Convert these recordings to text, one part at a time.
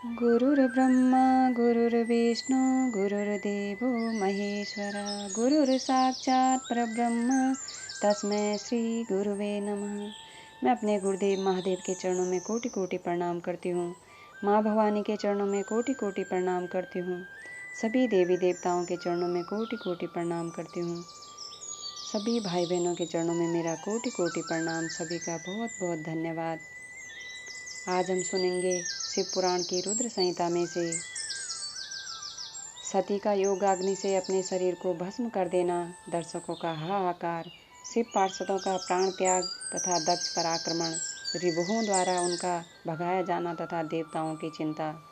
गुरुर्ब्रह्मा गुरुर्विष्णु गुरुर्देवो महेश्वर गुरुर्साक्षात् परब्रह्म तस्मै श्री गुरुवे नमः। मैं अपने गुरुदेव महादेव के चरणों में कोटि कोटि प्रणाम करती हूँ। माँ भवानी के चरणों में कोटि कोटि प्रणाम करती हूँ। सभी देवी देवताओं के चरणों में कोटि कोटि प्रणाम करती हूँ। सभी भाई बहनों के चरणों में मेरा कोटि कोटि प्रणाम। सभी का बहुत बहुत धन्यवाद। आज हम सुनेंगे शिव पुराण की रुद्र संहिता में से सती का योगाग्नि से अपने शरीर को भस्म कर देना, दर्शकों का हाहाकार, शिव पार्षदों का प्राण त्याग तथा दक्ष पर आक्रमण, रिभुओं द्वारा उनका भगाया जाना तथा देवताओं की चिंता।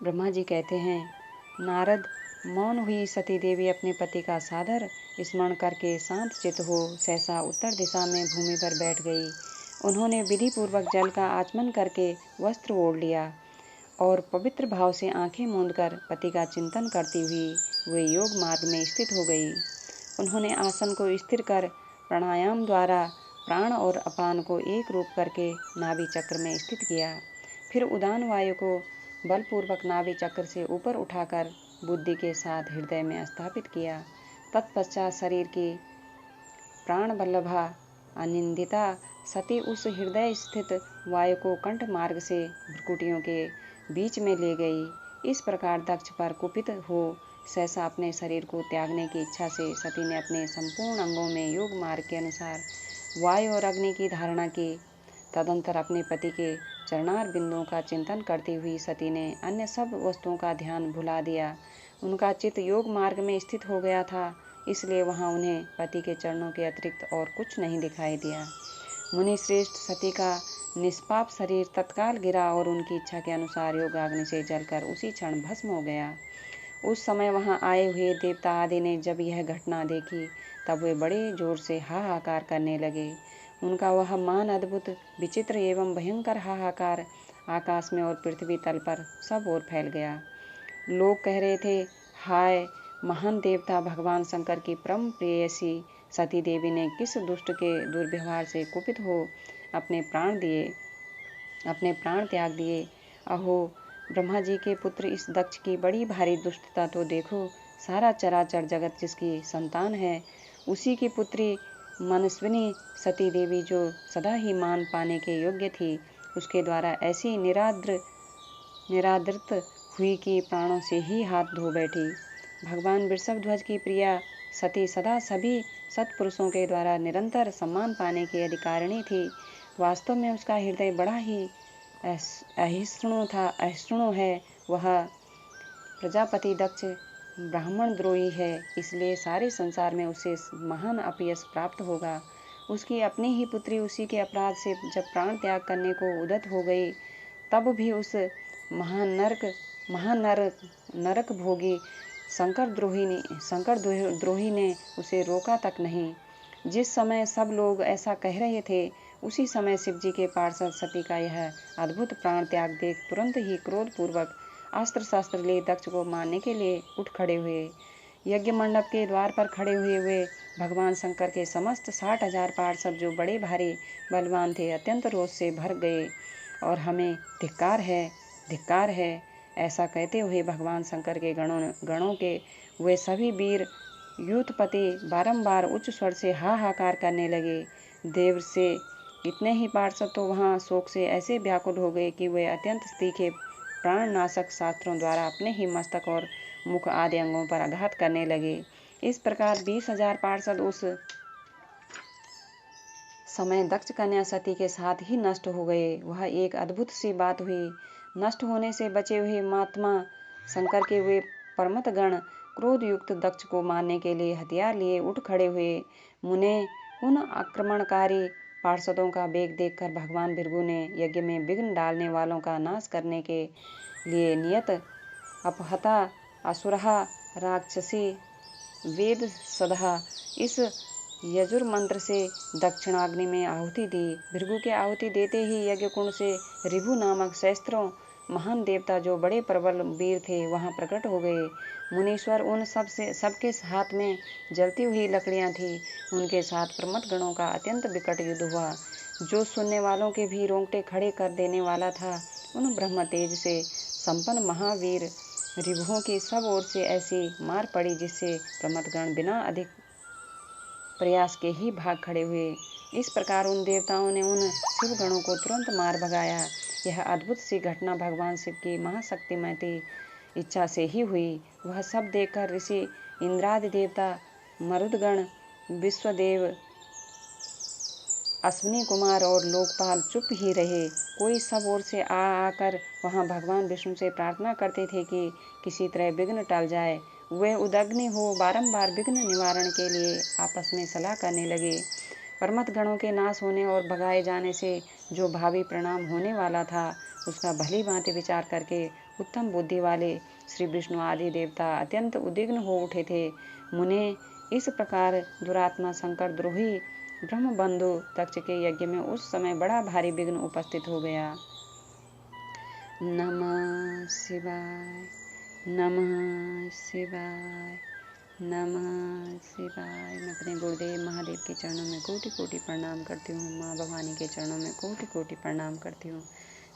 ब्रह्मा जी कहते हैं, नारद, मौन हुई सती देवी अपने पति का सादर स्मरण करके शांत चित्त हो सहसा उत्तर दिशा में भूमि पर बैठ गई। उन्होंने विधि पूर्वक जल का आचमन करके वस्त्र ओढ़ लिया और पवित्र भाव से आंखें मूंदकर पति का चिंतन करती हुई वे योग मार्ग में स्थित हो गई। उन्होंने आसन को स्थिर कर प्राणायाम द्वारा प्राण और अपान को एक रूप करके नाभि चक्र में स्थित किया। फिर उदान वायु को बलपूर्वक नाभि चक्र से ऊपर उठाकर बुद्धि के साथ हृदय में स्थापित किया। तत्पश्चात शरीर की प्राण वल्लभा अनिंदिता सती उस हृदय स्थित वायु को कंठ मार्ग से भ्रुकुटियों के बीच में ले गई। इस प्रकार दक्ष पर कुपित हो सहसा अपने शरीर को त्यागने की इच्छा से सती ने अपने संपूर्ण अंगों में योग मार्ग के अनुसार वायु और अग्नि की धारणा की। तदंतर अपने पति के चरणार बिंदुओं का चिंतन करती हुई सती ने अन्य सब वस्तुओं का ध्यान भुला दिया। उनका चित्त योग मार्ग में स्थित हो गया था, इसलिए वहां उन्हें पति के चरणों के अतिरिक्त और कुछ नहीं दिखाई दिया। मुनि श्रेष्ठ सती का निष्पाप शरीर तत्काल गिरा और उनकी इच्छा के अनुसार योगाग्नि से जलकर उसी क्षण भस्म हो गया। उस समय वहां आए हुए देवता आदि ने जब यह घटना देखी तब वे बड़े जोर से हाहाकार करने लगे। उनका वह मान अद्भुत, विचित्र एवं भयंकर हाहाकार आकाश में और पृथ्वी तल पर सब ओर फैल गया। लोग कह रहे थे, हाय, महान देवता भगवान शंकर की परम प्रेयसी सती देवी ने किस दुष्ट के दुर्व्यवहार से कुपित हो अपने प्राण त्याग दिए। अहो ब्रह्मा जी के पुत्र इस दक्ष की बड़ी भारी दुष्टता तो देखो। सारा चराचर जगत जिसकी संतान है उसी की पुत्री मनस्विनी सती देवी जो सदा ही मान पाने के योग्य थी, उसके द्वारा ऐसी निरादृत हुई कि प्राणों से ही हाथ धो बैठी। भगवान वृषभध्वज की प्रिया सती सदा सभी सत्पुरुषों के द्वारा निरंतर सम्मान पाने की अधिकारिणी थी। वास्तव में उसका हृदय बड़ा ही अहिष्णु है। वह प्रजापति दक्ष ब्राह्मण द्रोही है, इसलिए सारे संसार में उसे महान अपयश प्राप्त होगा। उसकी अपनी ही पुत्री उसी के अपराध से जब प्राण त्याग करने को उद्यत हो गई तब भी उस नरक भोगी शंकर द्रोही ने उसे रोका तक नहीं। जिस समय सब लोग ऐसा कह रहे थे उसी समय शिवजी के पार्षद सती का यह अद्भुत प्राण त्याग देख तुरंत ही क्रोध पूर्वक अस्त्र शस्त्र ले दक्ष को मारने के लिए उठ खड़े हुए। यज्ञ मंडप के द्वार पर खड़े हुए वे भगवान शंकर के समस्त 60,000 पार्षद जो बड़े भारी बलवान थे अत्यंत रोष से भर गए और हमें धिक्कार है ऐसा कहते हुए भगवान शंकर के गणों के वे सभी वीर यूथपति बारंबार उच्च स्वर से हाहाकार करने लगे। देव से इतने ही पार्षद तो वहां शोक से ऐसे व्याकुल हो गए कि वे अत्यंत तीखे प्राणनाशक शास्त्रों द्वारा अपने ही मस्तक और मुख आदि अंगों पर आघात करने लगे। इस प्रकार 20,000 पार्षद उस समय दक्ष कन्या सती के साथ ही नष्ट हो गए। वह एक अद्भुत सी बात हुई। नष्ट होने से बचे हुए महात्मा शंकर के वे परमत गण क्रोध युक्त दक्ष को मारने के लिए हथियार लिए उठ खड़े हुए। मुने उन आक्रमणकारी पार्षदों का वेग देखकर भगवान भृगु ने यज्ञ में विघ्न डालने वालों का नाश करने के लिए नियत अपहता असुरहा राक्षसी वेद सदा इस यजुर मंत्र से दक्षिणाग्नि में आहुति दी। भृगु के आहुति देते ही यज्ञ कुंड से रिभु नामक सहस्त्रों महान देवता जो बड़े प्रबल वीर थे वहां प्रकट हो गए। मुनीश्वर उन सबके हाथ में जलती हुई लकड़ियां थी। उनके साथ प्रमथ गणों का अत्यंत विकट युद्ध हुआ जो सुनने वालों के भी रोंगटे खड़े कर देने वाला था। उन ब्रह्म तेज से संपन्न महावीर रिभुओं की सब ओर से ऐसी मार पड़ी जिससे प्रमथगण बिना अधिक प्रयास के ही भाग खड़े हुए। इस प्रकार उन देवताओं ने उन शिव गणों को तुरंत मार भगाया। यह अद्भुत सी घटना भगवान शिव की महाशक्तिमती इच्छा से ही हुई। वह सब देखकर ऋषि इंद्रादि देवता, मरुदगण, विश्वदेव, अश्विनी कुमार और लोकपाल चुप ही रहे। कोई सब ओर से आकर वहां भगवान विष्णु से प्रार्थना करते थे कि किसी तरह विघ्न टल जाए। वे उदग्नि हो बारंबार विघ्न निवारण के लिए आपस में सलाह करने लगे। प्रमथ गणों के नाश होने और भगाए जाने से जो भावी परिणाम होने वाला था, उसका भली भांति विचार करके उत्तम बुद्धि वाले श्री विष्णु आदि देवता अत्यंत उद्विग्न हो उठे थे। मुने इस प्रकार दुरात्मा शंकर द्रोही ब्रह्मबंधु दक्ष के यज्ञ में उस समय बड़ा भारी विघ्न उपस्थित हो गया। नमः शिवाय, नमः शिवाय, नमः शिवाय। मैं अपने गुरुदेव महादेव के चरणों में कोटि कोटि प्रणाम करती हूँ। माँ भवानी के चरणों में कोटि कोटि प्रणाम करती हूँ।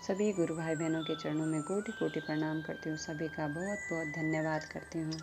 सभी गुरु भाई बहनों के चरणों में कोटि कोटि प्रणाम करती हूँ। सभी का बहुत बहुत धन्यवाद करती हूँ।